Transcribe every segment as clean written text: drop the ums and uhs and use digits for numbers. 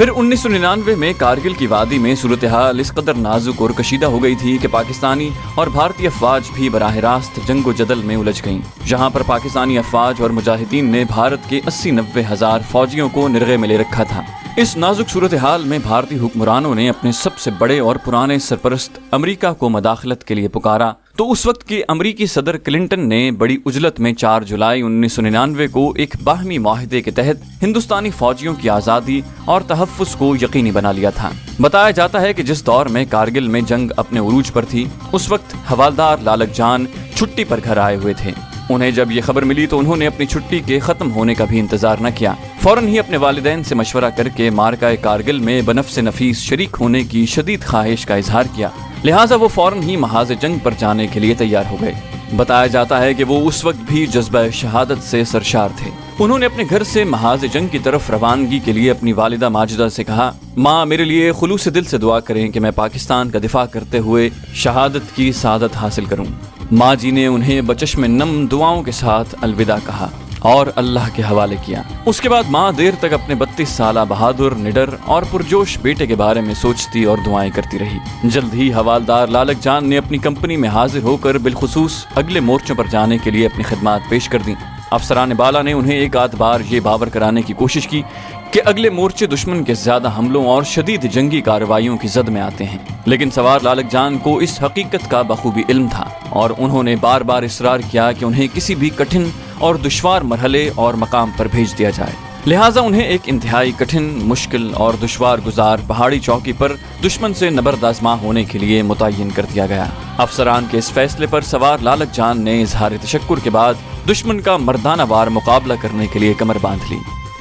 پھر 1999 میں کارگل کی وادی میں صورتحال اس قدر نازک اور کشیدہ ہو گئی تھی کہ پاکستانی اور بھارتی افواج بھی براہ راست جنگ و جدل میں الجھ گئیں، جہاں پر پاکستانی افواج اور مجاہدین نے بھارت کے 80-90 ہزار فوجیوں کو نرغے میں لے رکھا تھا۔ اس نازک صورتحال میں بھارتی حکمرانوں نے اپنے سب سے بڑے اور پرانے سرپرست امریکہ کو مداخلت کے لیے پکارا، تو اس وقت کے امریکی صدر کلنٹن نے بڑی عجلت میں 4 جولائی 1999 کو ایک باہمی معاہدے کے تحت ہندوستانی فوجیوں کی آزادی اور تحفظ کو یقینی بنا لیا تھا۔ بتایا جاتا ہے کہ جس دور میں کارگل میں جنگ اپنے عروج پر تھی، اس وقت حوالدار لالک جان چھٹی پر گھر آئے ہوئے تھے۔ انہیں جب یہ خبر ملی تو انہوں نے اپنی چھٹی کے ختم ہونے کا بھی انتظار نہ کیا، فوراً ہی اپنے والدین سے مشورہ کر کے معرکہ کارگل میں بنفس نفیس شریک ہونے کی شدید خواہش کا اظہار کیا، لہٰذا وہ فوراً ہی محاذ جنگ پر جانے کے لیے تیار ہو گئے۔ بتایا جاتا ہے کہ وہ اس وقت بھی جذبہ شہادت سے سرشار تھے۔ انہوں نے اپنے گھر سے محاذ جنگ کی طرف روانگی کے لیے اپنی والدہ ماجدہ سے کہا، ماں میرے لیے خلوص دل سے دعا کریں کہ میں پاکستان کا دفاع کرتے ہوئے شہادت کی سعادت حاصل کروں۔ ماں جی نے انہیں بچشم نم دعاؤں کے ساتھ الوداع کہا اور اللہ کے حوالے کیا۔ اس کے بعد ماں دیر تک اپنے 32 سالہ بہادر، نڈر اور پرجوش بیٹے کے بارے میں سوچتی اور دعائیں کرتی رہی۔ جلد ہی حوالدار لالک جان نے اپنی کمپنی میں حاضر ہو کر بالخصوص اگلے مورچوں پر جانے کے لیے اپنی خدمات پیش کر دیں۔ افسران بالا نے انہیں ایک آدھ بار یہ باور کرانے کی کوشش کی کہ اگلے مورچے دشمن کے زیادہ حملوں اور شدید جنگی کارروائیوں کی زد میں آتے ہیں، لیکن سوار لالک جان کو اس حقیقت کا بخوبی علم تھا اور انہوں نے بار بار اصرار کیا کہ انہیں کسی بھی کٹھن اور دشوار مرحلے اور مقام پر بھیج دیا جائے، لہٰذا انہیں ایک انتہائی کٹھن، مشکل اور دشوار گزار پہاڑی چوکی پر دشمن سے نبرد آزما ہونے کے لیے متعین کر دیا گیا۔ افسران کے اس فیصلے پر سوار لالک جان نے اظہار تشکر کے بعد دشمن کا مردانہ وار مقابلہ کرنے کے لیے کمر باندھ لی۔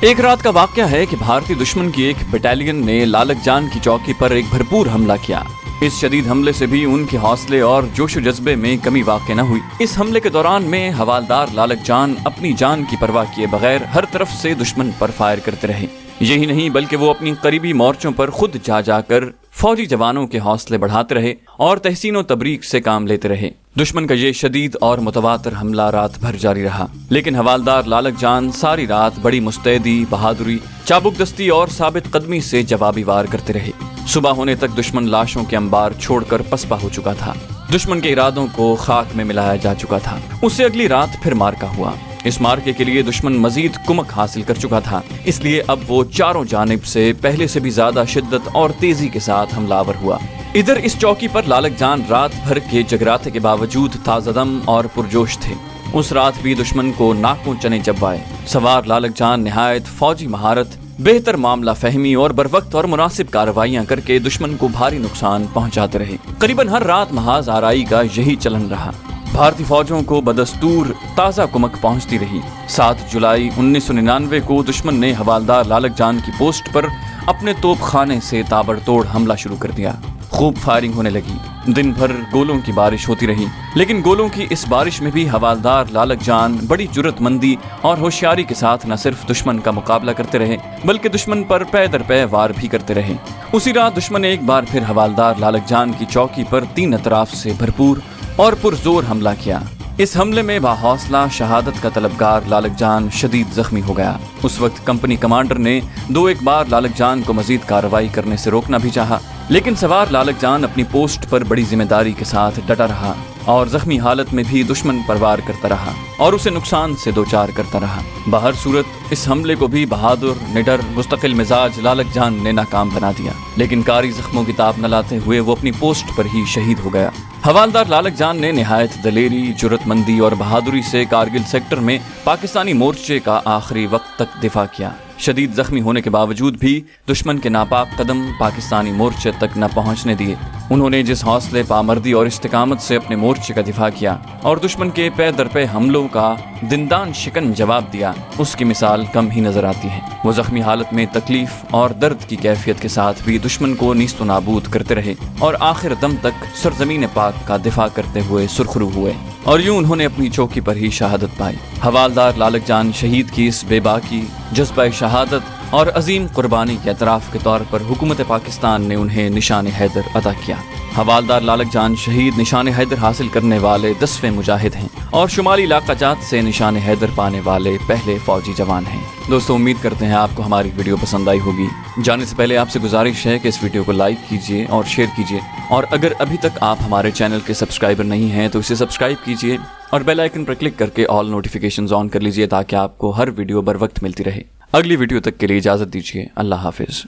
ایک رات کا واقعہ ہے کہ بھارتی دشمن کی ایک بٹالین نے لالک جان کی چوکی پر ایک بھرپور حملہ کیا۔ اس شدید حملے سے بھی ان کے حوصلے اور جوش و جذبے میں کمی واقع نہ ہوئی۔ اس حملے کے دوران میں حوالدار لالک جان اپنی جان کی پرواہ کیے بغیر ہر طرف سے دشمن پر فائر کرتے رہے۔ یہی نہیں بلکہ وہ اپنی قریبی مورچوں پر خود جا کر فوجی جوانوں کے حوصلے بڑھاتے رہے اور تحسین و تبریک سے کام لیتے رہے۔ دشمن کا یہ شدید اور متواتر حملہ رات بھر جاری رہا، لیکن حوالدار لالک جان ساری رات بڑی مستعدی، بہادری، چابک دستی اور ثابت قدمی سے جوابی وار کرتے رہے۔ صبح ہونے تک دشمن لاشوں کے انبار چھوڑ کر پسپا ہو چکا تھا۔ دشمن کے ارادوں کو خاک میں ملایا جا چکا تھا۔ اس سے اگلی رات پھر مارکا ہوا۔ اس مارکے کے لیے دشمن مزید کمک حاصل کر چکا تھا، اس لیے اب وہ چاروں جانب سے پہلے سے بھی زیادہ شدت اور تیزی کے ساتھ حملہ آور ہوا۔ ادھر اس چوکی پر لالک جان رات بھر کے جگراتے کے باوجود تازہ دم اور پرجوش تھے۔ اس رات بھی دشمن کو ناکوں چنے چبائے۔ سوار لالک جان نہایت فوجی مہارت، بہتر معاملہ فہمی اور بروقت اور مناسب کارروائیاں کر کے دشمن کو بھاری نقصان پہنچاتے رہے۔ قریباً ہر رات محاذ آرائی کا یہی چلن رہا۔ بھارتی فوجوں کو بدستور تازہ کمک پہنچتی رہی۔ 7 جولائی 1999 کو دشمن نے حوالدار لالک جان کی پوسٹ پر اپنے توپ خانے سے تابڑ توڑ حملہ شروع کر دیا۔ خوب فائرنگ ہونے لگی۔ دن بھر گولوں کی بارش ہوتی رہی، لیکن گولوں کی اس بارش میں بھی حوالدار لالک جان بڑی جرأت مندی اور ہوشیاری کے ساتھ نہ صرف دشمن کا مقابلہ کرتے رہے بلکہ دشمن پر پے در پے وار بھی کرتے رہے۔ اسی رات دشمن نے ایک بار پھر حوالدار لالک جان کی چوکی پر 3 اطراف سے بھرپور اور پرزور حملہ کیا۔ اس حملے میں باحوصلہ شہادت کا طلبگار لالک جان شدید زخمی ہو گیا۔ اس وقت کمپنی کمانڈر نے 2-1 بار لالک جان کو مزید کارروائی کرنے سے روکنا بھی چاہا، لیکن سوار لالک جان اپنی پوسٹ پر بڑی ذمہ داری کے ساتھ ڈٹا رہا اور زخمی حالت میں بھی دشمن پر وار کرتا رہا اور اسے نقصان سے دوچار کرتا رہا۔ بہر صورت اس حملے کو بھی بہادر، نڈر، مستقل مزاج لالک جان نے ناکام بنا دیا، لیکن کاری زخموں کی تاب نہ لاتے ہوئے وہ اپنی پوسٹ پر ہی شہید ہو گیا۔ حوالدار لالک جان نے نہایت دلیری، جرأت مندی اور بہادری سے کارگل سیکٹر میں پاکستانی مورچے کا آخری وقت تک دفاع کیا۔ شدید زخمی ہونے کے باوجود بھی دشمن کے ناپاک قدم پاکستانی مورچے تک نہ پہنچنے دیے۔ انہوں نے جس حوصلے، پامردی اور استقامت سے اپنے مورچے کا دفاع کیا اور دشمن کے پے در پے حملوں کا دندان شکن جواب دیا، اس کی مثال کم ہی نظر آتی ہے۔ وہ زخمی حالت میں تکلیف اور درد کی کیفیت کے ساتھ بھی دشمن کو نیست و نابود کرتے رہے اور آخر دم تک سرزمین پاک کا دفاع کرتے ہوئے سرخرو ہوئے، اور یوں انہوں نے اپنی چوکی پر ہی شہادت پائی۔ حوالدار لالک جان شہید کی اس بے باکی، جذبہ شہادت اور عظیم قربانی کے اعتراف کے طور پر حکومت پاکستان نے انہیں نشان حیدر عطا کیا۔ حوالدار لالک جان شہید نشان حیدر حاصل کرنے والے 10ویں مجاہد ہیں اور شمالی علاقہ جات سے نشان حیدر پانے والے پہلے فوجی جوان ہیں۔ دوستو، امید کرتے ہیں آپ کو ہماری ویڈیو پسند آئی ہوگی۔ جانے سے پہلے آپ سے گزارش ہے کہ اس ویڈیو کو لائک کیجیے اور شیئر کیجیے، اور اگر ابھی تک آپ ہمارے چینل کے سبسکرائبر نہیں ہیں تو اسے سبسکرائب کیجیے اور بیل آئیکن پر کلک کر کے آل نوٹیفیکیشنز آن کر لیجیے تاکہ آپ کو ہر ویڈیو بر وقت ملتی رہے۔ اگلی ویڈیو تک کے لیے اجازت دیجیے۔ اللہ حافظ۔